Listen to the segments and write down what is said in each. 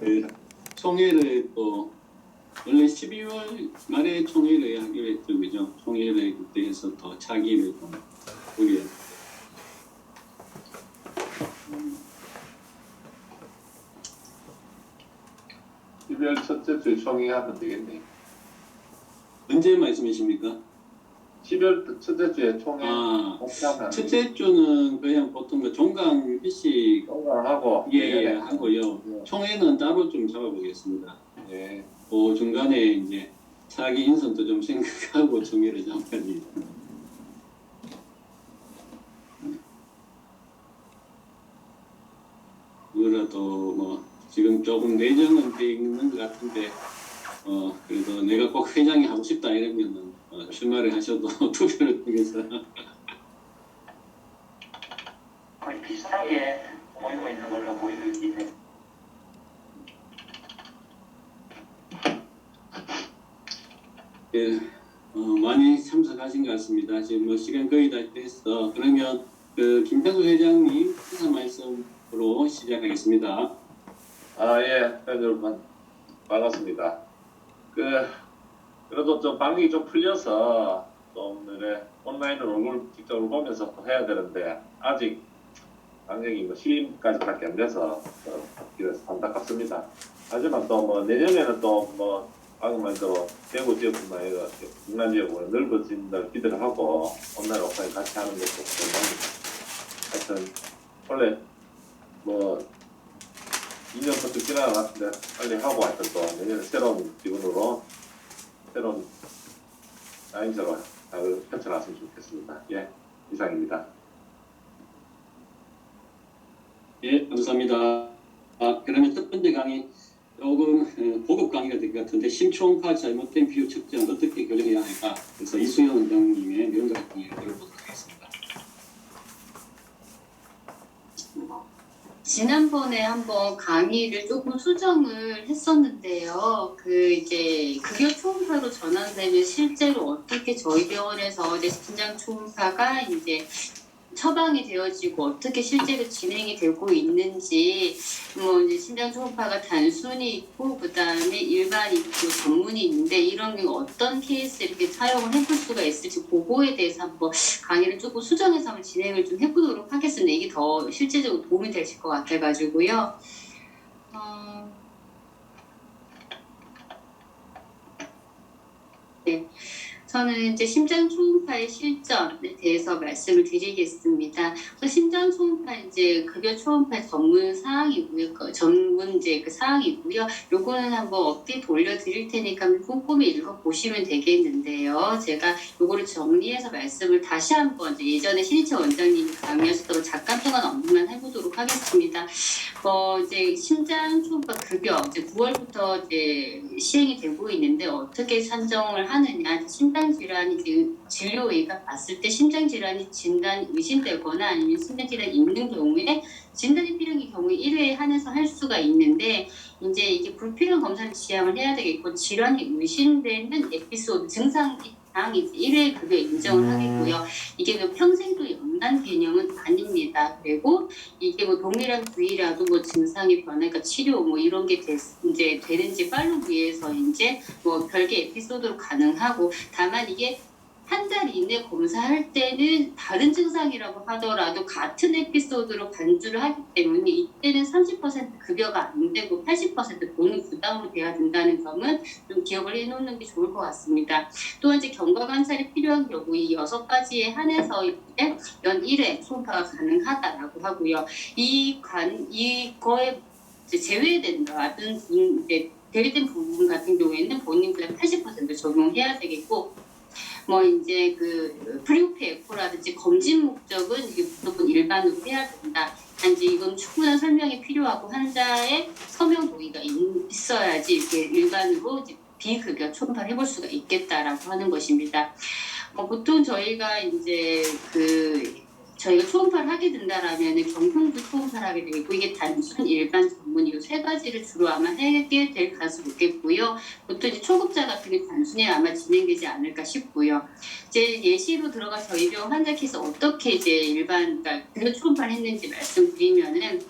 그 총회를 또 원래 12월 말에 총회를 하기로 했죠, 그죠? 총회를 그때 해서 더 차기를 좀 우리 12월 첫째 주 총회 하면 되겠네. 언제 말씀이십니까? 12월 첫째 주에 총회 아, 첫째 주는 그냥 보통 그 종강 일시 하고 예, 하고요. 총회는 따로 좀 잡아보겠습니다. 예. 그 중간에 이제 차기 인선도 좀 생각하고 총회를 잡아야지. 그거라도 뭐 지금 조금 내정은 돼 있는 것 같은데 그래도 내가 꼭 회장이 하고 싶다 이러면은 출마를 하셔도 투표를 통해서 거의 비슷하게 모이고 있는 걸로 보이긴 해. 예, 많이 참석하신 것 같습니다. 지금 뭐 시간 거의 다 됐어. 그러면 그 김창수 회장님 인사 말씀으로 시작하겠습니다. 예, 여러분 반갑습니다. 그래도 좀 방역이 좀 풀려서 좀 온라인으로 얼굴 직접 보면서 해야 되는데 아직 방역이 뭐 시임까지밖에 안 돼서 그래서 안타깝습니다. 하지만 또 뭐 내년에는 또 뭐 방금 말대로 대구 지역뿐만 아니라 중남 지역으로 넓어진다고 기대를 하고 온라인 오프라인 같이 하는 것도 좋은 하여튼 원래 뭐 2년부터 지나간 것 같은데 빨리 하고 하여튼 또 내년에 새로운 기분으로 새로운 라인저로 잘 펼쳐놨으면 좋겠습니다. 예, 이상입니다. 예, 감사합니다. 그러면 첫 번째 강의 조금 고급 강의가 될 것 같은데 심초음파 잘못된 비율 측정 어떻게 교정해야 할까? 그래서 이수영 원장님의 명작 강의를 들어보도록 하겠습니다. 지난번에 한번 강의를 조금 수정을 했었는데요. 이제 급여 초음파로 전환되면 실제로 어떻게 저희 병원에서 이제 심장 초음파가 이제 처방이 되어지고 어떻게 실제로 진행이 되고 있는지, 뭐 이제 심장 초음파가 단순히 있고 그다음에 일반 있고 전문이 있는데 이런 게 어떤 케이스 이렇게 사용을 해볼 수가 있을지 그거에 대해서 한번 강의를 조금 수정해서 한번 진행을 좀 해보도록 하겠습니다. 이게 더 실제적으로 도움이 되실 것 같아가지고요. 네. 저는 이제 심장 초음파의 실전에 대해서 말씀을 드리겠습니다. 심장 초음파 이제 급여 초음파 전문 사항이고요. 전문 이제 그 사항이고요. 요거는 한번 업데이트 올려드릴 테니까 꼼꼼히 읽어보시면 되겠는데요. 제가 요거를 정리해서 말씀을 다시 한번 예전에 신희철 원장님이 강의하셨던 잠깐 동안 언급만 해보도록 하겠습니다. 이제 심장 초음파 급여 이제 9월부터 이제 시행이 되고 있는데 어떻게 산정을 하느냐? 심장 질환이 진료의가 봤을 때 심장 질환이 진단이 의심되거나 아니면 심장 질환이 있는 경우에 진단이 필요한 경우에 1회에 한해서 할 수가 있는데 이제 이게 불필요한 검사를 지향을 해야 되겠고 질환이 의심되는 에피소드 증상 당 이제 1회 급여 인정을 하겠고요. 이게 뭐 평생도 연단 개념은 아닙니다. 그리고 이게 뭐 동일한 부위라도 뭐 증상이 변하니까 치료 뭐 이런 게 이제 되는지 팔로우 위해서 이제 뭐 별개 에피소드로 가능하고 다만 이게 한 달 이내 검사할 때는 다른 증상이라고 하더라도 같은 에피소드로 간주를 하기 때문에 이때는 30% 급여가 안 되고 80% 본인 부담으로 돼야 된다는 점은 좀 기억을 해놓는 게 좋을 것 같습니다. 또 이제 경과 관찰이 필요한 경우 이 6가지에 한해서 이제 연 1회 초음파가 가능하다라고 하고요. 이거에 이제 제외된다든지 이제 제외된 부분 같은 경우에는 본인 부담 80% 적용해야 되겠고. 뭐 이제 프리오페 에코라든지 검진 목적은 이게 무조건 일반으로 해야 된다. 단지 이건 충분한 설명이 필요하고 환자의 서명 동의가 있어야지 이렇게 일반으로 이제 비급여 초음파를 해볼 수가 있겠다라고 하는 것입니다. 보통 저희가 이제 저희가 초음파를 하게 된다라면 경흉도 초음파를 하게 되고 이게 단순 일반 전문 이 3가지를 주로 아마 하게 될 가능성이 있겠고요. 보통 이제 초급자 같은 게 단순히 아마 진행되지 않을까 싶고요. 이제 예시로 들어가 저희 병원 환자 케이스 어떻게 이제 그러니까 초음파를 했는지 말씀드리면은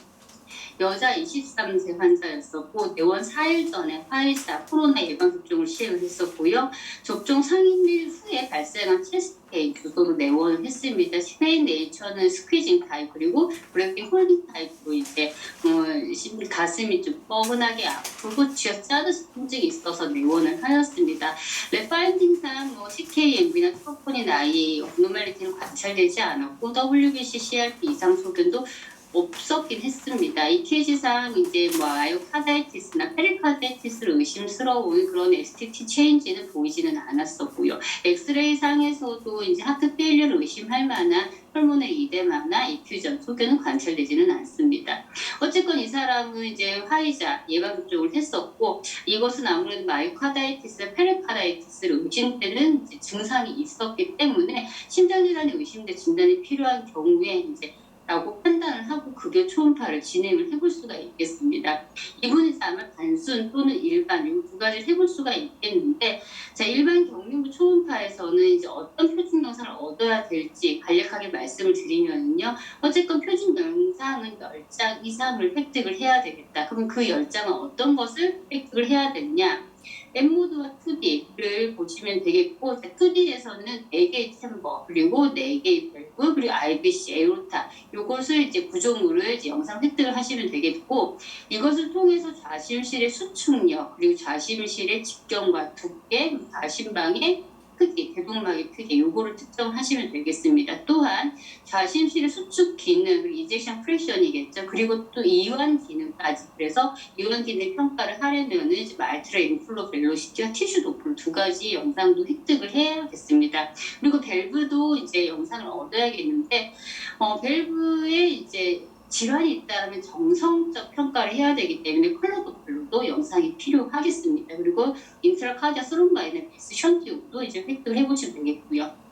여자 23세 환자였었고 내원 4일 전에 화이자 코로나 예방 접종을 시행을 했었고요. 접종 상인일 후에 발생한 체스트 페인 주소로 내원을 했습니다. 스페인 네이처는 스퀴징 타입 그리고 브레이킹 홀딩 타입으로 이제 가슴이 좀 뻐근하게 아프고 쥐어짜듯이 통증이 있어서 내원을 하였습니다. 랩 파인딩상 CKMB나 트로포닌 I 업노멀리티는 관찰되지 않았고 WBC, CRP 이상 소견도 없었긴 했습니다. EKG상 이제 아요카다이티스나 페리카다이티스를 의심스러운 그런 STT 체인지는 보이지는 않았었고요. 엑스레이 상에서도 이제 하트 페일리어를 의심할 만한 혈문의 이데마나 이퓨전 소견은 관찰되지는 않습니다. 어쨌건 이 사람은 이제 화이자 예방 접종을 했었고 이것은 아무래도 마이오카다이티스, 페리카다이티스를 의심되는 이제 증상이 있었기 때문에 심장질환이 의심돼 진단이 필요한 경우에 이제 라고 판단을 하고 급여 초음파를 진행을 해볼 수가 있겠습니다. 이분은 아마 단순 또는 일반 이 두 가지를 해볼 수가 있겠는데 자 일반 경림부 초음파에서는 이제 어떤 표준 영상을 얻어야 될지 간략하게 말씀을 드리면요. 어쨌건 표준 영상은 10장 이상을 획득을 해야 되겠다. 그럼 그 10장은 어떤 것을 획득을 해야 되느냐? M모드와 2D를 보시면 되겠고 2D에서는 4개의 챔버 그리고 4개의 밸브 그리고 IBC, 에오르타 이것을 이제 구조물을 이제 영상 획득을 하시면 되겠고 이것을 통해서 좌심실의 수축력 그리고 좌심실의 직경과 두께 좌심방의 크기, 대동막의 크기 요거를 특정하시면 되겠습니다. 또한 좌심실의 수축 기능, 그리고 이젝션 프레션이겠죠. 그리고 또 이완 기능까지. 그래서 이완 기능 평가를 하려면은 이제 말트라 인플로 벨로시티와 티슈 도플 두 가지 영상도 획득을 해야겠습니다. 그리고 밸브도 이제 영상을 얻어야겠는데 밸브에 이제 질환이 있다면 정성적 평가를 해야 되기 때문에 컬러 도플러도 영상이 필요하겠습니다. 그리고 인트라카디아 스롬바이나 베스 션티우도 이제 획득을 해보시면 되겠고요.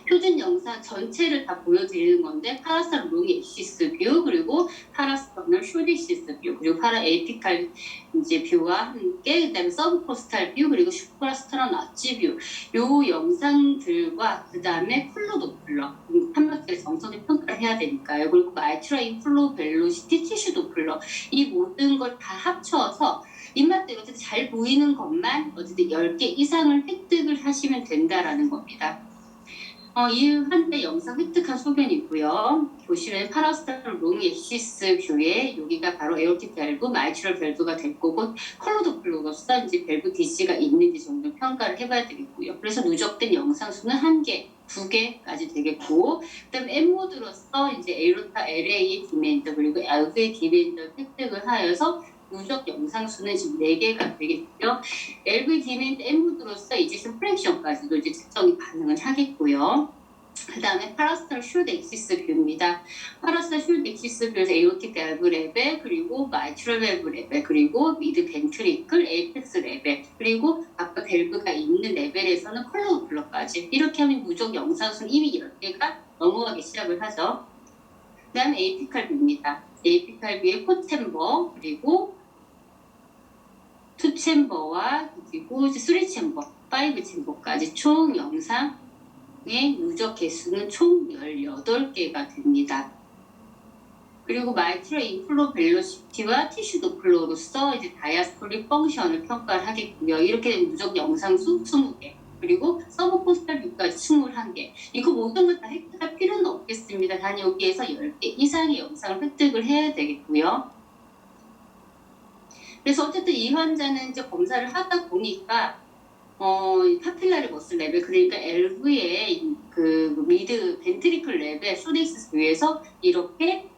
표준 영상 전체를 다 보여드리는 건데 파라스탈 롱엑시스 뷰 그리고 파라스터널 숄릭시스 뷰 그리고 파라 에이피칼 이제 뷰와 함께 그다음에 서브코스탈 뷰 그리고 슈퍼라스터널 아치 뷰 요 영상들과 그다음에 쿨러 도플러 한마디로 정성의 평가를 해야 되니까요. 그리고 마이트라 인플로 벨로시티 티슈 도플러 이 모든 걸 다 합쳐서 입맛대로 어쨌든 잘 보이는 것만 어쨌든 10개 이상을 획득을 하시면 된다라는 겁니다. 이 한때 영상 획득한 소견이고요. 보시면 파라스탈 롱엑시스 뷰에 여기가 바로 에어틱 밸브, 마이트럴 밸브가 될 거고 컬러 도플러로서 이제 밸브 디지가 있는지 정도 평가를 해봐야 되겠고요. 그래서 누적된 영상 수는 1개, 2개까지 되겠고 그다음에 M모드로서 이제 에로타 LA 디멘더 그리고 LV 디멘더 획득을 하여서 누적 영상 수는 지금 4개가 되겠죠. LV 디멘드 M모드로서 이제션 프랙션까지도 이제 측정이 가능은 하겠고요. 그 다음에 파라스탈 숄드 엑시스 뷰입니다. 파라스탈 숄드 엑시스 뷰에서 에오틱 밸브 레벨, 그리고 마이트럴 밸브 레벨, 그리고 미드 벤트리클, 에이펙스 레벨, 그리고 아까 밸브가 있는 레벨에서는 컬러 도플러까지 이렇게 하면 누적 영상수는 이미 10개가 넘어가기 시작을 하죠. 그 다음에 에이피칼 뷰입니다. 에이피칼 뷰의 포챔버, 그리고 2챔버와 그리고 3챔버, 5챔버까지 총 영상의 누적 개수는 총 18개가 됩니다. 그리고 마이트라 인플로 벨로시티와 티슈 도플러로서 이제 다이아스톨릭 펑션을 평가를 하겠고요. 이렇게 된 누적 영상수 20개. 그리고 서브코스탈 뷰까지 21개. 이거 모든 걸 다 획득할 필요는 없겠습니다. 단 여기에서 10개 이상의 영상을 획득을 해야 되겠고요. 그래서 어쨌든 이 환자는 이제 검사를 하다 보니까 파필라리 머슬 레벨 그러니까 LV의 그 미드 벤트리클 레벨 소덱시스 위에서 이렇게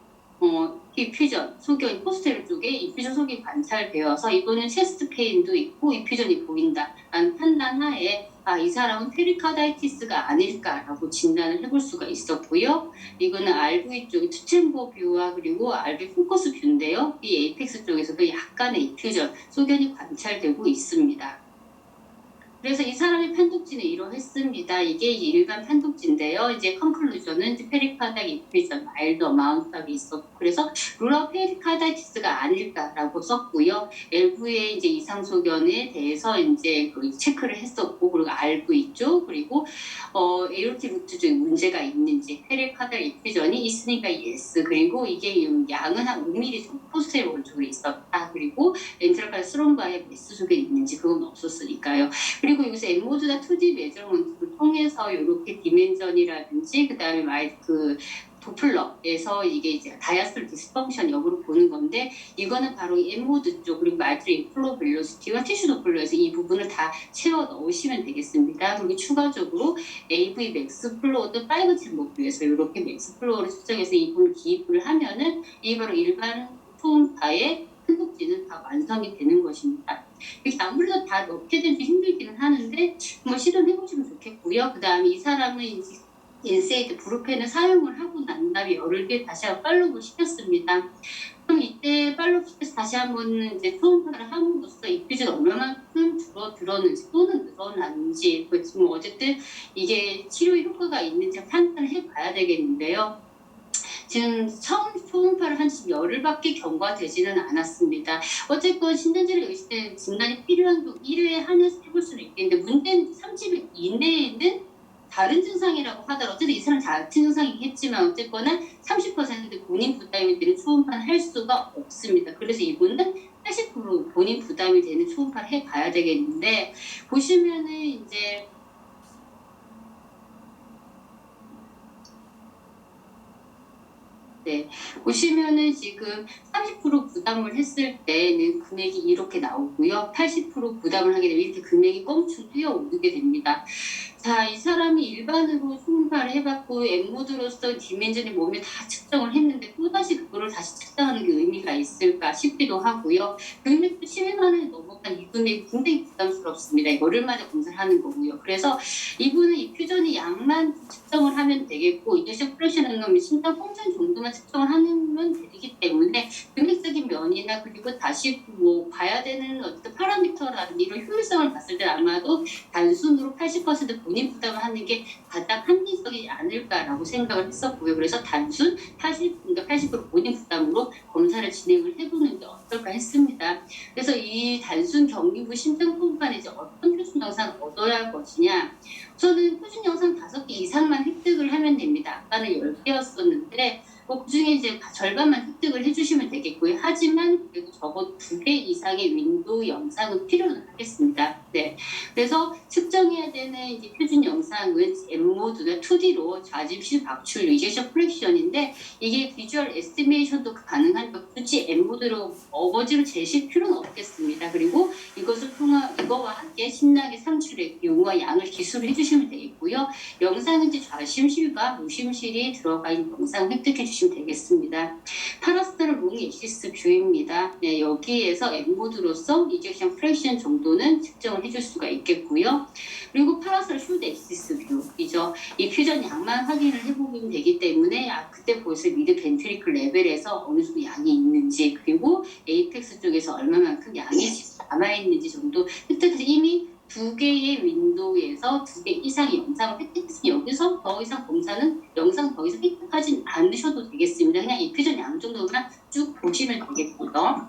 이퓨전 소견 포스테리 쪽에 이퓨전 소견이 관찰되어서 이거는 체스트 페인도 있고 이퓨전이 보인다라는 판단하에 이 사람은 페리카다이티스가 아닐까라고 진단을 해볼 수가 있었고요. 이거는 RV 쪽의 투챔버 뷰와 그리고 RV 포커스 뷰인데요. 이 에이펙스 쪽에서도 약간의 이퓨전 소견이 관찰되고 있습니다. 그래서 이 사람의 판독지는 이러했습니다. 이게 일반 판독지인데요. 이제 컨클루전은 이제 페리카다이티스 마일드 어마운트가 있었고 그래서 루라 페리카다이티스가 아닐까 있다라고 썼고요. LV의 이제 이상 소견에 대해서 이제 그 체크를 했었고, 그리고 RV 쪽, 그리고 에오티 루트 중에 문제가 있는지, 페리카달 인퓨전이 있으니까 yes, 그리고 이게 양은 한 5mm 정도 포스테리어 쪽에 있었다. 그리고 엔트라칼 스롬바의 메스 속에 있는지 그건 없었으니까요. 그리고 여기서 엠모드나 2D 메저먼트를 통해서 이렇게 디멘전이라든지 그다음에 그 도플러에서 이게 이제 다이아스톨 디스펑션 여부를 보는 건데, 이거는 바로 이 엠모드 쪽 그리고 마이트리 인플로 벨로시티와 티슈 도플러에서 이 부분을 다 채워 넣으시면 되겠습니다. 그리고 추가적으로 AV 맥스 플로우도 5층 목표에서 이렇게 맥스 플로우를 측정해서 이 부분을 기입을 하면은 이 바로 일반 초음파의 큰독지는 다 완성이 되는 것입니다. 이렇게 아무래도 다 넣게 되면 힘들기는 하는데 한번 시도해보시면 좋겠고요. 그 다음에 이 사람은 이제 인세이드 브루펜을 사용을 하고 난 다음에 열흘 뒤에 다시 한번 팔로우를 시켰습니다. 그럼 이때 팔로우 시켜서 다시 한번 이제 초음파를 함으로써 이퓨즈가 얼마만큼 줄어들었는지 또는 늘어났는지, 뭐 어쨌든 이게 치료 효과가 있는지 판단을 해봐야 되겠는데요. 지금 처음 초음파를 한 지금 열흘밖에 경과되지는 않았습니다. 어쨌건 신전질의 의심된 진단이 필요한 경우 1회에 한해서 해볼 수는 있겠는데, 문제는 30일 이내에는 다른 증상이라고 하더라도 어쨌든 이 사람 같은 증상이겠지만 어쨌거나 30% 본인 부담이 되는 초음파는 할 수가 없습니다. 그래서 이분은 80% 본인 부담이 되는 초음파를 해봐야 되겠는데, 보시면은 이제 보시면은 지금 30% 부담을 했을 때는 금액이 이렇게 나오고요. 80% 부담을 하게 되면 이렇게 금액이 껑충 뛰어오르게 됩니다. 자, 이 사람이 일반으로 초음파를 해봤고 엠모드로서 디멘전이 몸에 다 측정을 했는데 또다시 그거를 다시 측정하는 게 의미가 있을까 싶기도 하고요. 금액도 10만 원에 넘어간 이 금액이 굉장히 부담스럽습니다. 열흘마다 검사를 하는 거고요. 그래서 이분은 이 퓨전이 양만 측정을 하면 되겠고, 이제션 프레셔는 심장 펑션 정도만 측정을 하면 되기 때문에 금액적인 면이나 그리고 다시 뭐 봐야 되는 어떤 파라미터라든지 이런 효율성을 봤을 때 아마도 단순으로 80% 본인 부담을 하는 게 가장 합리적이지 않을까라고 생각을 했었고요. 그래서 단순 80% 본인 부담으로 검사를 진행을 해보는 게 어떨까 했습니다. 그래서 이 단순 경기부 심장 초음파는 이제 어떤 표준 영상을 얻어야 할 것이냐, 저는 표준 영상 5개 이상만 획득을 하면 됩니다. 아까는 10개였었는데 그중에 이제 절반만 획득을 해주시면 되겠고요. 하지만 그래도 적어도 2개 이상의 윈도우 영상은 필요는 하겠습니다. 네. 그래서 측정해야 되는 이제 표준 영상은 M모드나 2D로 좌집실 박출 리제션 프랙션인데, 이게 비주얼 에스티메이션도 가능하니까 굳이 M모드로 어거지로 재실 필요는 없겠습니다. 그리고 이것을 통한 이거와 함께 신나게 상출의 비용과 양을 기술을 해주시면 되겠고요. 영상은 이제 좌심실과 무심실이 들어가 있는 영상 획득해 주시면 되겠습니다. 파라스타를 롱 엑시스 뷰입니다. 네, 여기에서 M모드로서 이젝션 프랙션 정도는 측정을 해줄 수가 있겠고요. 그리고 파라스타 숄더 엑시스 뷰이죠. 이 퓨전 양만 확인을 해보면 되기 때문에 그때 벌써 미드 벤트리클 레벨에서 어느 정도 양이 있는지, 그리고 에이펙스 쪽에서 얼마만큼 양이 남아있는지 정도 획득해서 이미 2개의 윈도우에서 2개 이상의 영상을 획득했으니 여기서 더 이상 검사는 영상 더 이상 획득하지 않으셔도 되겠습니다. 그냥 이 퓨전 양 정도만 쭉 보시면 되겠고요.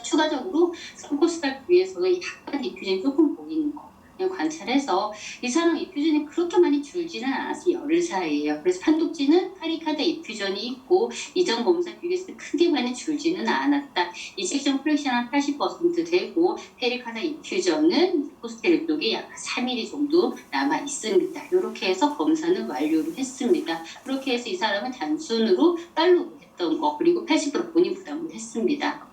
추가적으로 스포스탈 뷰에서는 약간 이 퓨전이 조금 보이는 거 그냥 관찰해서 이 사람 이퓨전이 그렇게 많이 줄지는 않았어요. 열흘 사이에요. 그래서 판독지는 파리카드 이퓨전이 있고 이전 검사 비교했을 때 크게 많이 줄지는 않았다. 이젝션 프랙션 한 80% 되고 페리카드 이퓨전은 포스테리 쪽에 약 3mm 정도 남아 있습니다. 이렇게 해서 검사는 완료를 했습니다. 그렇게 해서 이 사람은 단순으로 팔로우 했던 거 그리고 80% 본인 부담을 했습니다.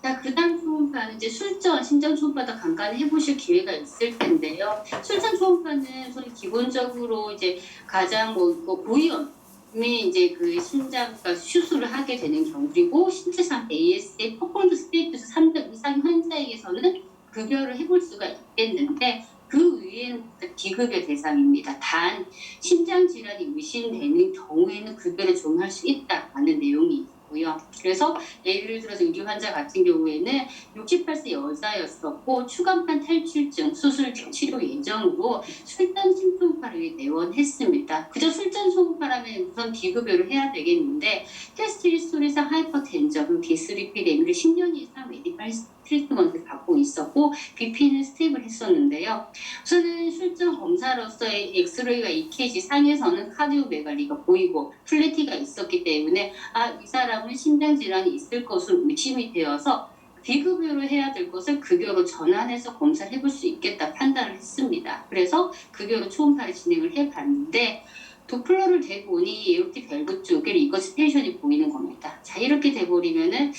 자, 그 다음 초음파는 이제 술전, 심장 초음파도 간간히 해보실 기회가 있을 텐데요. 술전 초음파는 저는 기본적으로 이제 가장 고위험이 이제 그 심장 수술을 하게 되는 경우, 그리고 신체상 AS의 퍼포먼스 스테이투스 3등 이상 환자에게서는 급여를 해볼 수가 있겠는데, 그 위에는 비급여 대상입니다. 단 심장 질환이 의심되는 경우에는 급여를 적용할 수 있다라는 내용이 있고요. 그래서 예를 들어서 의료 환자 같은 경우에는 68세 여자였었고 추간판 탈출증 수술 치료 예정으로 술전 심통파를 내원했습니다. 그저 술전 초음파라면 우선 비급여를 해야 되겠는데 테스트 히스토리상 하이퍼텐전, 디스리피데미를 10년 이상 메디컬 트리트먼트를 받고 있었고 BP는 스텝을 했었는데요. 우선은 술전 검사로서의 엑스레이와 EKG 상에서는 카디오메갈리가 보이고 플래티가 있었기 때문에 이 사람은 심장질환이 있을 것으로 의심이 되어서 비급여로 해야 될 것을 급여로 전환해서 검사를 해볼 수 있겠다 판단을 했습니다. 그래서 급여로 초음파를 진행을 해봤는데 도플러를 대보니 이렇게 밸브 쪽에 리거시테이션이 보이는 겁니다. 자, 이렇게 돼버리면은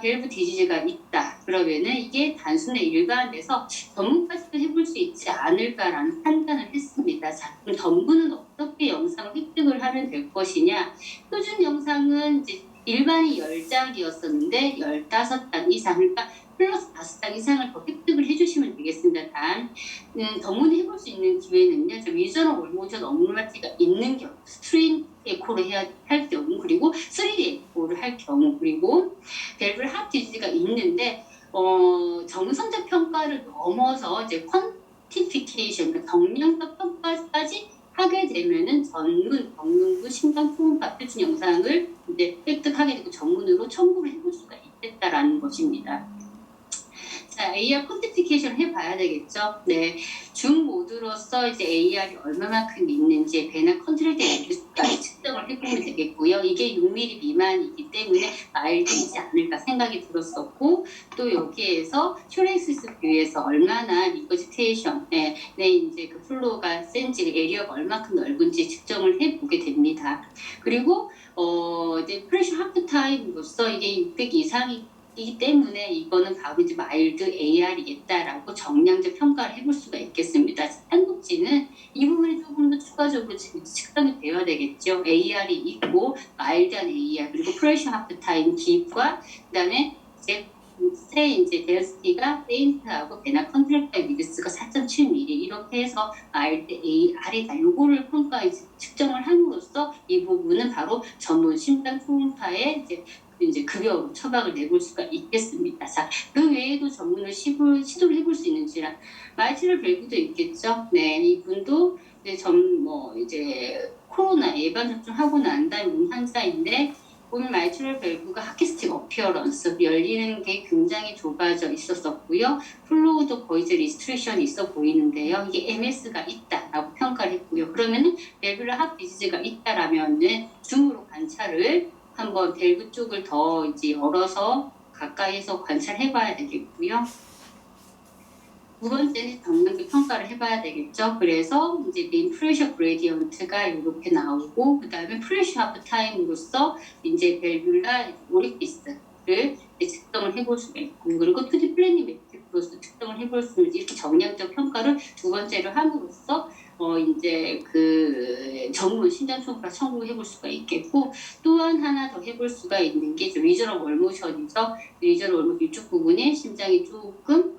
밸브 디지즈가 있다. 그러면은 이게 단순히 일반에서 전문까지도 해볼 수 있지 않을까라는 판단을 했습니다. 자, 그럼 전문은 어떻게 영상을 획득을 하면 될 것이냐? 표준 영상은 이제 일반이 10장이었었는데 15장 이상, 그러니까 플러스 5장 이상을 더 획득을 해주시면 되겠습니다. 단, 전문해볼 수 있는 기회는요, 위저널 월모션 업무마티가 있는 경우, 스트린 에코를 할 경우, 그리고 3D 에코를 할 경우, 그리고 밸브 핫 디지즈가 있는데, 정성적 평가를 넘어서 이제 퀀티피케이션, 그러니까 정량적 평가까지 하게 되면은 전문 경능부 심장 초음파 표준 영상을 이제 획득하게 되고 전문으로 첨부를 해볼 수가 있겠다라는 것입니다. 자, AR 퀀티피케이션 해봐야 되겠죠. 네, 줌 모드로서 이제 AR이 얼마만큼 있는지 배나 컨트롤 데이터까지 측정을 해보면 되겠고요. 이게 6mm 미만이기 때문에 마일드이지 않을까 생각이 들었었고, 또 여기에서 슈렉시스 뷰에서 얼마나 리거지테이션에 이제 그 플로우가 센지, 에리어가 얼마큼 넓은지 측정을 해보게 됩니다. 그리고 이제 프레셔 하프 타임으로서 이게 600 이상이 이기 때문에 이거는 바로 이제 마일드 AR이겠다라고 정량적 평가를 해볼 수가 있겠습니다. 한국지는 이 부분이 조금 더 추가적으로 측정이 되어야 되겠죠. AR이 있고 마일드한 AR 그리고 프레셔 하프 타임 깁과 그다음에 이제 데스티가 페인트하고 베나 컨트랙터 미드스가 4.7mm 이렇게 해서 마일드 AR이다. 요거를 측정을 함으로써 이 부분은 바로 전문 심장 초음파의 이제 급여로 처방을 내볼 수가 있겠습니다. 자, 그 외에도 전문을 시도를 해볼 수 있는지라 마이트럴 밸브도 있겠죠. 네, 이분도 이제 코로나 예방 접종하고 난 다음 환자인데 오늘 마이트럴 밸브가 하키스틱 어피어런스 열리는 게 굉장히 좁아져 있었었고요. 플로우도 거의 이제 리스트릭션이 있어 보이는데요. 이게 MS가 있다라고 평가를 했고요. 그러면은 밸브라 핫 디지즈가 있다라면은 줌으로 관찰을 한번 밸브 쪽을 더 이제 열어서 가까이에서 관찰해봐야 되겠고요. 두 번째는 정량적 평가를 해봐야 되겠죠. 그래서 이제 메인 프레셔 그레디언트가 이렇게 나오고 그 다음에 프레셔 하프 타임으로서 이제 밸뷸라 오리피스를 측정을 해볼 수가 있고 그리고 2D 플래닝 매트릭으로서 측정을 해볼 수 있는 이렇게 정량적 평가를 두 번째로 함으로써 이제 그 전문 심장 초음파 청구해볼 수가 있겠고 또한 하나 더 해볼 수가 있는 게 리저널 월모션이죠. 리저널 월모션 이쪽 부분에 심장이 조금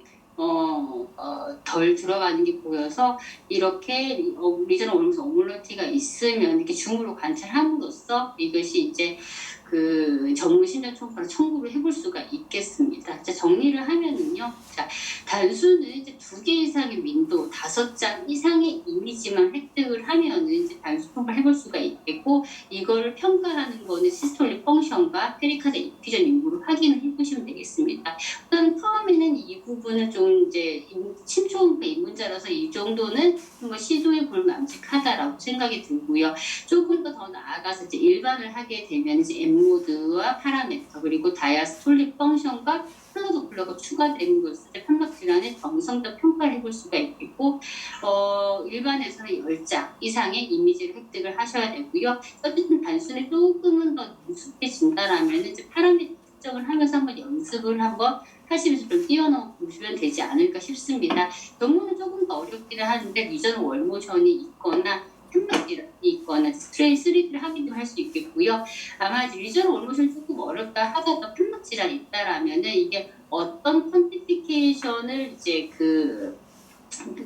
덜 들어가는 게 보여서 이렇게 리저널 월모션 오물러티가 있으면 이렇게 줌으로 관찰함으로써 이것이 이제 그 전문 심장 초음파를 청구를 해볼 수가 있겠습니다. 자, 정리를 하면은요. 자, 단수는 이제 2개 이상의 윈도우, 5장 이상의 이미지만 획득을 하면은 이제 단수 초음파를 해볼 수가 있겠고, 이거를 평가하는 거는 시스톨릭 펑션과 페리카드 이피전 인구를 확인을 해보시면 되겠습니다. 우선 처음에는 이 부분은 좀 이제 심초음파 입문자라서 이 정도는 한번 시도해 볼 만직하다라고 생각이 들고요. 조금 더 나아가서 이제 일반을 하게 되면 이제 모드와 파라메터 그리고 다이아스톨릭 펑션과 플로 도플러가 추가되는 것을 판막 질환의 정성적 평가를 해볼 수가 있겠고 일반에서는 10장 이상의 이미지를 획득을 하셔야 되고요. 어쨌든 단순히 조금은 더 능숙해진다라면 이제 파라메터 측정을 하면서 한번 연습을 한번 하시면서 좀 뛰어넘어 보시면 되지 않을까 싶습니다. 전문은 조금 더 어렵기는 하는데 리저널 월모션이 있거나 편막질환이 있거나 스트레이 3D를 하기도 할 수 있겠고요. 아마 리저널 월모션 조금 어렵다 하다가 편막 질환이 있다라면은 이게 어떤 퀀티피케이션을 이제 그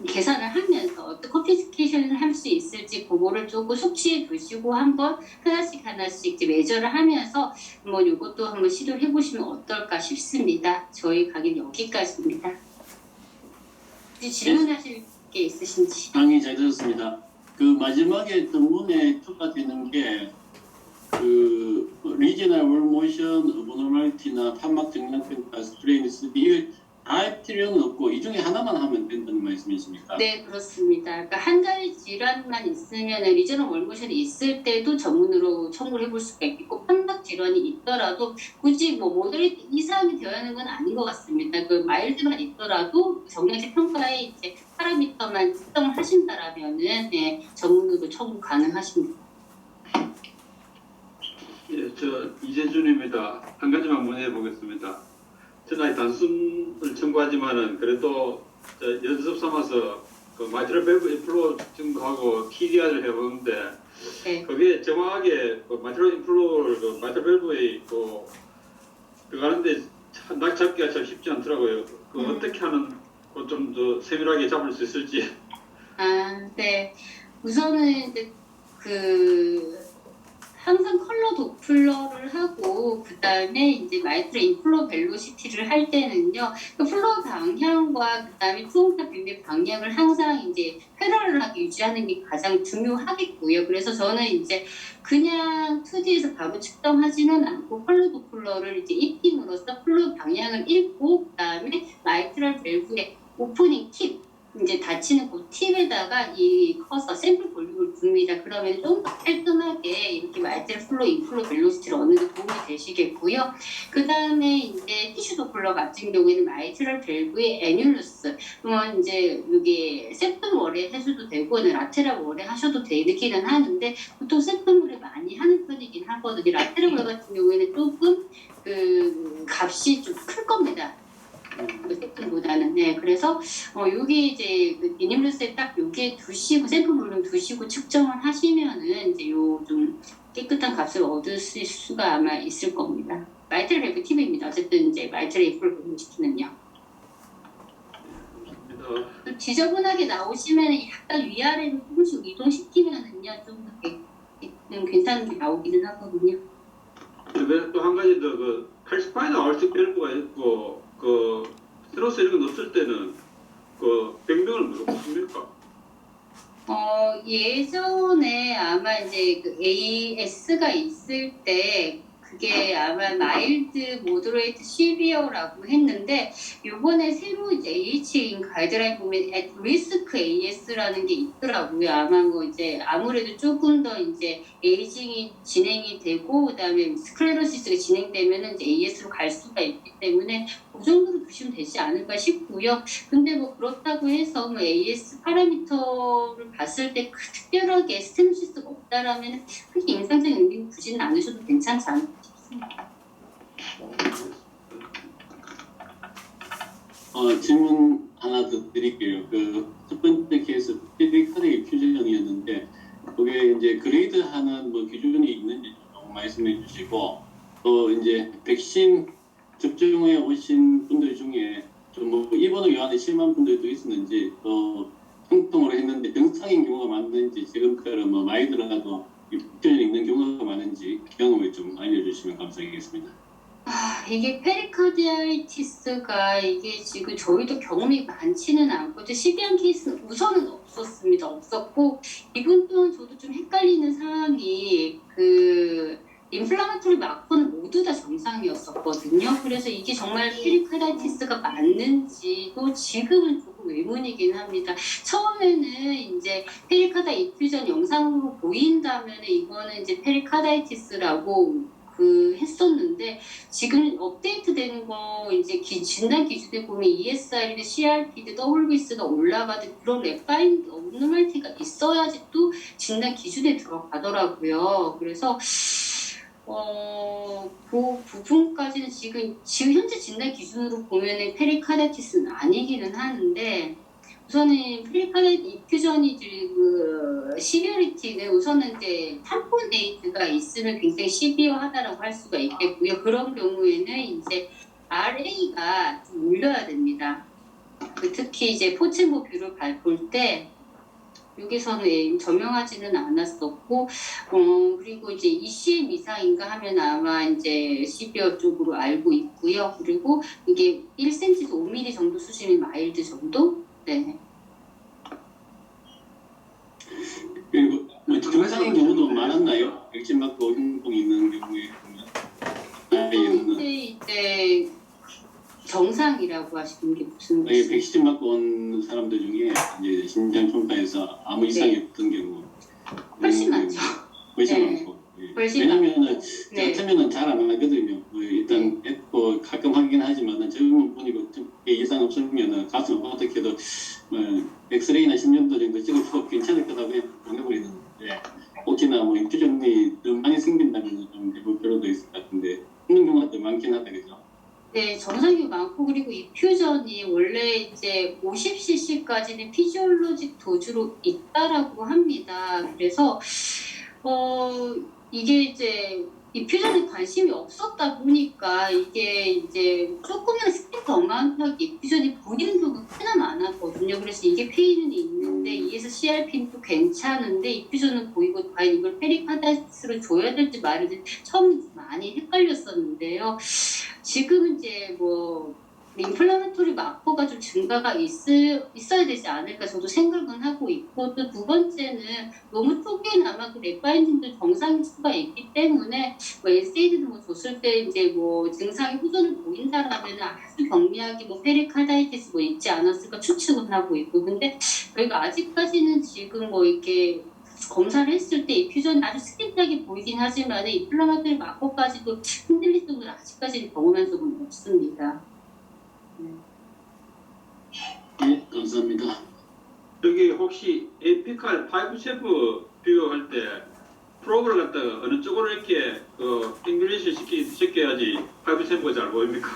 계산을 하면서 어떤 커피피케이션을 할 수 있을지 그거를 조금 숙지해 두시고 한번 하나씩 이제 매저를 하면서 한번 이것도 한번 시도를 해보시면 어떨까 싶습니다. 저희 강의는 여기까지입니다. 혹시 질문하실 게 있으신지? 강의 잘 들었습니다. 그 마지막에 문에 추가되는 게 그 리지널 월모션, 어버노멀티나 판막 정량평가, 스트레인스 이게 다 할 필요는 없고 이 중에 하나만 하면 된다는 말씀이십니까? 네, 그렇습니다. 그러니까 한 가지 질환만 있으면 리저널 월모션이 있을 때도 전문으로 청구를 해볼 수가 있고 판막 질환이 있더라도 굳이 뭐 모더레이트 이상이 되어야 하는 건 아닌 것 같습니다. 그 마일드만 있더라도 정량적 평가에 이제 파라미터만 측정을 하신다라면은 네, 전문으로 청구 가능하십니다. 예, 저 이재준입니다. 한 가지만 문의해 보겠습니다. 저는 단순을 청구하지만은 그래도 연습 삼아서 그 마이트럴 밸브 인플로 증거하고 TDR을 해보는데 네. 그게 정확하게 그 마이트럴 인플로를 그 마이트럴 밸브에 그거 하는데 낙잡기가 참 쉽지 않더라고요. 그 어떻게 하는 좀 더 세밀하게 잡을 수 있을지. 네. 우선은 이제 항상 컬러 도플러를 하고 그다음에 이제 마이트럴 인플로 벨로시티를 할 때는요. 그 플로 방향과 그다음에 초음파 빔의 방향을 항상 이제 패러럴하게 유지하는 게 가장 중요하겠고요. 그래서 저는 이제 그냥 2D에서 바로 측정하지는 않고 컬러 도플러를 이제 입힘으로써 플로 방향을 읽고 그다음에 마이트럴 밸브의 오프닝 팁 이제 닫히는 그 팁에다가 이 커서 샘플 볼륨을 둡니다. 그러면 좀 더 깔끔하게 이렇게 마이트럴 플로 인플로 벨로시티를 얻는 데 도움이 되시겠고요. 그 다음에 이제 티슈 도플러 같은 경우에는 마이트럴 밸브의 애뉴루스 그러면 이제 이게 세픈월에 해줘도 되고 라테랄 월에 하셔도 되기는 하는데 보통 세픈월에 많이 하는 편이긴 하거든요. 라테랄 월 같은 경우에는 조금 그 값이 좀 클 겁니다. 세팅보다는 네 그래서 여기 이제 미니멀스에 딱 여기에 두시고 샘플 볼륨 두시고 측정을 하시면은 이제 요 좀 깨끗한 값을 얻으실 수가 아마 있을 겁니다. 마이트럴 밸브 팁입니다. 어쨌든 이제 마이트럴 인플로 분리시키는요. 지저분하게 나오시면 약간 위아래로 조금씩 이동시키면은요 좀 괜찮은 게 나오기는 하거든요. 또 한 가지 더 그 칼시파이나 얼틱 밸브가 있고 그 스로스 이런 거 넣었을 때는 그 변경을 무조건 합니까? 예전에 아마 이제 그 AS가 있을 때 그게 아마 마일드, 모더레이트, 시비어라고 했는데 요번에 새로 이제 AH인 가이드라인 보면 at risk AS라는 게 있더라고요. 아마 뭐 이제 아무래도 조금 더 이제 에이징이 진행이 되고 그다음에 스클레로시스가 진행되면은 이제 AS로 갈 수가 있기 때문에 그 정도로 두시면 되지 않을까 싶고요. 근데 뭐 그렇다고 해서 뭐 AS 파라미터를 봤을 때 특별하게 스테노시스가 없다라면 크게 임상적인 의미는 두지는 않으셔도 괜찮지 않을까 싶습니다. 질문 하나 더 드릴게요. 그 첫 번째 케이스 페리카드의 퓨전이었는데 그게 이제 그레이드하는 뭐 기준이 있는지 좀 말씀해 주시고 또 이제 백신 접종에 오신 분들 중에 좀 뭐 입원을 요한에 심한 분들도 있었는지 또 통통으로 했는데 병상인 경우가 많은지 지금처럼 뭐 마이드라도 퓨전이 있는 경우가 많은지 경험을 좀 알려주시면 감사하겠습니다. 이게 페리카디아이티스가 이게 지금 저희도 경험이 많지는 않고 시비한 케이스는 우선은 없었고 이번 또한 저도 좀 헷갈리는 상황이 그 인플라마토리 마커는 모두 다 정상이었었거든요. 그래서 이게 정말 페리카디아이티스가 맞는지도 지금은 조금 의문이긴 합니다. 처음에는 이제 페리카다 이퓨전 영상으로 보인다면 이거는 이제 페리카다이티스라고 했었는데 지금 업데이트되는 거 이제 진단 기준에 보면 ESR이나 CRP도 WBS가 올라가도 그런 레파인 업노멀티가 있어야지 또 진단 기준에 들어가더라고요. 그래서 그 부분까지는 지금 현재 진단 기준으로 보면은 페리카다이티스는 아니기는 하는데 우선은 페리카다이트 이퓨전이 그 시비어리티는 우선은 이제 탐포네이트가 있으면 굉장히 시비어하다라고 할 수가 있겠고요. 그런 경우에는 이제 RA가 좀 올려야 됩니다. 특히 이제 포첸보 뷰를 밟을 때 여기서는 저명하지는 않았었고, 그리고 이제 ECM 이상인가 하면 아마 이제 시비어 쪽으로 알고 있고요. 그리고 이게 1cm에서 5mm 정도 수준의 마일드 정도? 네. 그리고 뭐 증상인 경우도 많았나요? 백신 맞고 흉통이 있는 경우에 보면. 근데 이제 정상이라고 하시는 게 무슨 아니, 백신 맞고 온 사람들 중에 이제 심장 초음파에서 아무 이상이 없던 경우 훨씬 많죠. 훨씬 네. 많고. 예. 훨씬 왜냐면은 많고. 네. 같으면은 잘 안 하거든요. 일단 뭐 가끔 하긴 하지만 젊은 분이고 좀 이상 없으면은 가슴 어떻게도 엑스레이나 심전도 정도 찍어도 괜찮을 거라고 보내버리는데 혹시나 뭐 인퓨전이 더 많이 생긴다면 좀 해볼 필요도 있을 것 같은데 없는 경우가 더 많긴 하다 그죠? 네, 정상이 많고 그리고 이 퓨전이 원래 이제 50cc까지는 피지올로직 도주로 있다라고 합니다. 그래서 이게 이제 이 퓨전에 관심이 없었다 보니까 이게 이제 조금은 스피드 어마운트하게 이 퓨전이 보이는 경우가 꽤나 많았거든요. 그래서 이게 페이는 있는데 이에서 CRP는 또 괜찮은데 이 퓨전은 보이고 과연 이걸 페리카다이티스로 줘야 될지 말을지 처음에 많이 헷갈렸었는데요. 지금은 이제 뭐 인플라메토리 마커가 좀 증가가 있어야 되지 않을까 저도 생각은 하고 있고 또 두 번째는 너무 초기에나마 그 렉바인딩도 정상일 수가 있기 때문에 뭐 NSAID도 뭐 줬을 때 이제 뭐 증상이 후전을 보인다라면 아주 경미하게 뭐 페리카다이티스 뭐 있지 않았을까 추측은 하고 있고 근데 저희가 아직까지는 지금 뭐 이렇게 검사를 했을 때 이 퓨전이 아주 스킵하게 보이긴 하지만 인플라마토리 마커까지도 흔들릴 정도로 아직까지는 경험한 적은 없습니다. 네, 감사합니다. 여기 혹시 에피칼 5 챔버 비교할 때 프로브를 갖다가 어느 쪽으로 이렇게 잉글리시 시켜야지 5 챔버 잘 보입니까?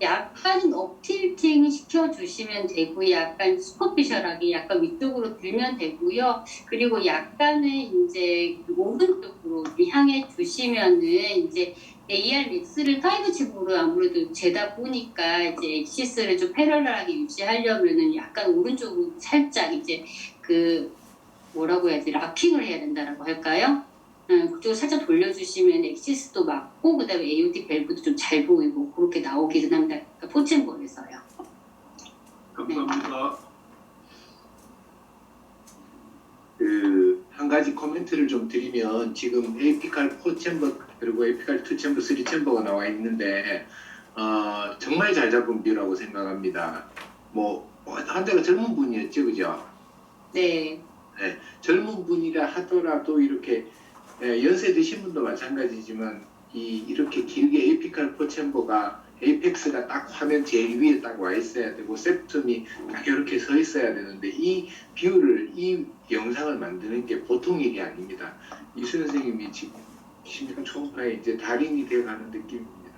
약간 업틸팅 시켜주시면 되고 약간 슈퍼피셜하게 약간 위쪽으로 들면 되고요. 그리고 약간은 이제 오른쪽으로 향해 주시면은 이제 AR 맥스를 5칩으로 아무래도 재다 보니까 이제 엑시스를 좀 패러럴하게 유지하려면은 약간 오른쪽으로 살짝 이제 그 뭐라고 해야지 락킹을 해야 된다라고 할까요? 그쪽을 살짝 돌려주시면 엑시스도 맞고 그다음에 AOD 밸브도 좀 잘 보이고 그렇게 나오기는 합니다. 그러니까 포첸볼에서요. 감사합니다. 한 가지 코멘트를 좀 드리면 지금 에이피칼 4챔버 그리고 에이피칼 2챔버, 3챔버가 나와 있는데 정말 잘 잡은 뷰라고 생각합니다. 뭐 한대가 젊은 분이었죠, 그죠? 네. 네, 젊은 분이라 하더라도 이렇게 연세 드신 분도 마찬가지지만 이렇게 길게 에이피칼 4챔버가 에이펙스가 딱 화면 제일 위에 딱 와 있어야 되고 septum이 딱 이렇게 서 있어야 되는데 이 뷰를 이 영상을 만드는 게 보통 일이 아닙니다. 이수 선생님이 지금 심장 초음파에 이제 달인이 되어가는 느낌입니다.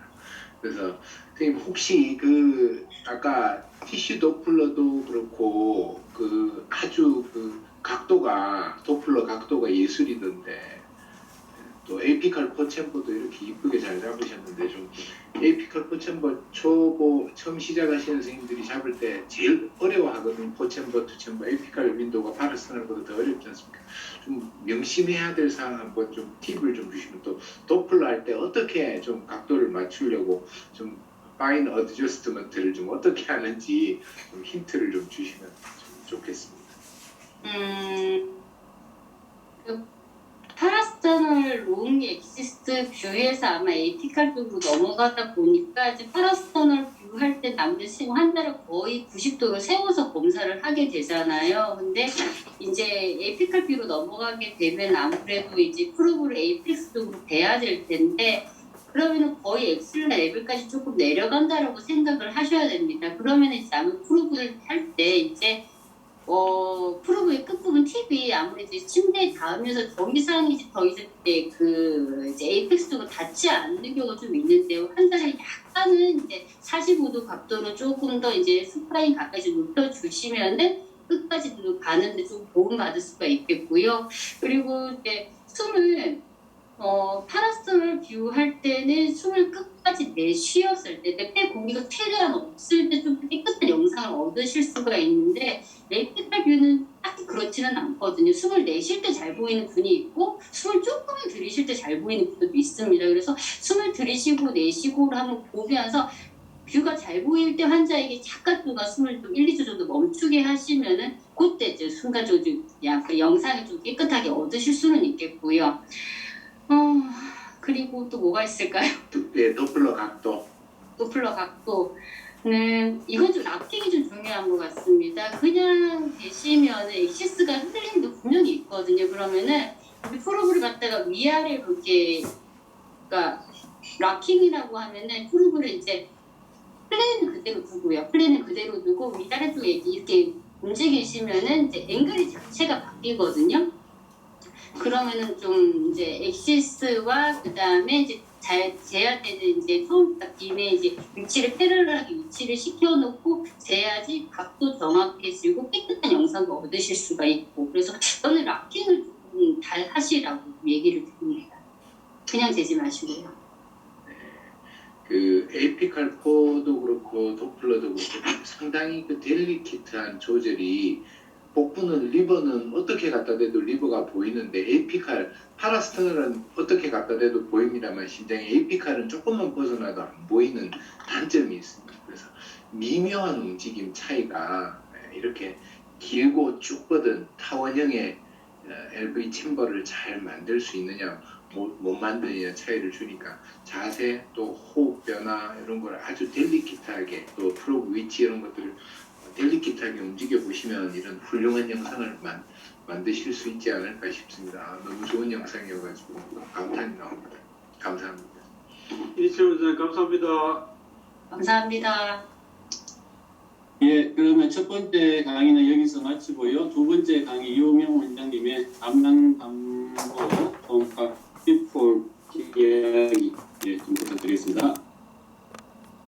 그래서 선생님 혹시 그 아까 티슈 도플러도 그렇고 그 아주 그 각도가 도플러 각도가 예술이던데 또 에이피칼 4챔버도 이렇게 이쁘게 잘 잡으셨는데 좀 에이피칼 4챔버 초보 처음 시작하시는 선생님들이 잡을 때 제일 어려워하거든요. 4챔버, 2챔버, 에이피칼 윈도우가 파라스널보다 더 어렵지 않습니까? 좀 명심해야 될 사항 한번 좀 팁을 좀 주시면 또 도플러 할 때 어떻게 좀 각도를 맞추려고 좀 파인 어드저스트먼트를 좀 어떻게 하는지 좀 힌트를 좀 주시면 좀 좋겠습니다. 파라스터널 롱 엑시스트 뷰에서 아마 에이피칼 쪽으로 넘어가다 보니까 이제 파라스터널 뷰 할 때 남들 환자를 거의 90도로 세워서 검사를 하게 되잖아요. 근데 이제 에이피칼 뷰로 넘어가게 되면 아무래도 이제 프로브를 에이펙스 쪽으로 돼야 될 텐데 그러면은 거의 엑셀나 레벨까지 조금 내려간다라고 생각을 하셔야 됩니다. 그러면 이제 아마 프로브를 할 때 이제 프로브의 끝부분 팁이 아무래도 침대에 닿으면서 더 이상 이제 이제 에이펙스 쪽으로 닿지 않는 경우가 좀 있는데요. 환자를 약간은 이제 45도 각도로 조금 더 이제 스파인 가까이 좀 높여주시면은 끝까지 가는데 좀 도움받을 수가 있겠고요. 그리고 이제 숨을 파라솔을 뷰할 때는 숨을 끝까지 내쉬었을 때, 폐 공기가 최대한 없을 때 좀 깨끗한 영상 영상을 얻으실 수가 있는데 에이피칼 뷰는 딱히 그렇지는 않거든요. 숨을 내쉴 때 잘 보이는 분이 있고 숨을 조금만 들이쉴 때 잘 보이는 분도 있습니다. 그래서 숨을 들이쉬고 내쉬고를 한번 보면서 뷰가 잘 보일 때 환자에게 잠깐 동안 숨을 좀 1, 2초 정도 멈추게 하시면은 그때 이제 순간적으로 그 영상을 좀 깨끗하게 얻으실 수는 있겠고요. 그리고 또 뭐가 있을까요? 네, 도플러 각도. 도플러 각도는 이건 좀 락킹이 좀 중요한 것 같습니다. 그냥 계시면 엑시스가 흔들림도 분명히 있거든요. 그러면은 우리 프로브를 갖다가 위아래로 이렇게 그러니까 락킹이라고 하면은 프로브를 이제 플랜은 그대로 두고요. 플랜은 그대로 두고 위아래 쪽에 이렇게 움직이시면은 이제 앵글이 자체가 바뀌거든요. 그러면은 좀 이제 엑시스와 그 다음에 이제 잘 재야되는 이제 처음 딱 빔에 이제 위치를 패러럴하게 위치를 시켜놓고 재야지 각도 정확해지고 깨끗한 영상도 얻으실 수가 있고 그래서 저는 락킹을 좀 잘 하시라고 얘기를 드립니다. 그냥 재지 마시고요. 그 에이피칼 포도 그렇고 도플러도 그렇고 상당히 그 델리키트한 조절이 복부는 리버는 어떻게 갖다 대도 리버가 보이는데 에이피칼 파라스터널은 어떻게 갖다 대도 보입니다만 심장의 에이피칼은 조금만 벗어나도 안 보이는 단점이 있습니다. 그래서 미묘한 움직임 차이가 이렇게 길고 쭉 뻗은 타원형의 LV 챔버를 잘 만들 수 있느냐 못 만드느냐 차이를 주니까 자세 또 호흡 변화 이런 걸 아주 델리키트하게 또 프로브 위치 이런 것들을 델리키트하게 움직여 보시면 이런 훌륭한 영상을 만드실 수 있지 않을까 싶습니다. 너무 좋은 영상이어가지고 감탄이 나옵니다. 감사합니다. 이철 원장님 감사합니다. 감사합니다. 예, 그러면 첫 번째 강의는 여기서 마치고요. 두 번째 강의 이호명 원장님의 담당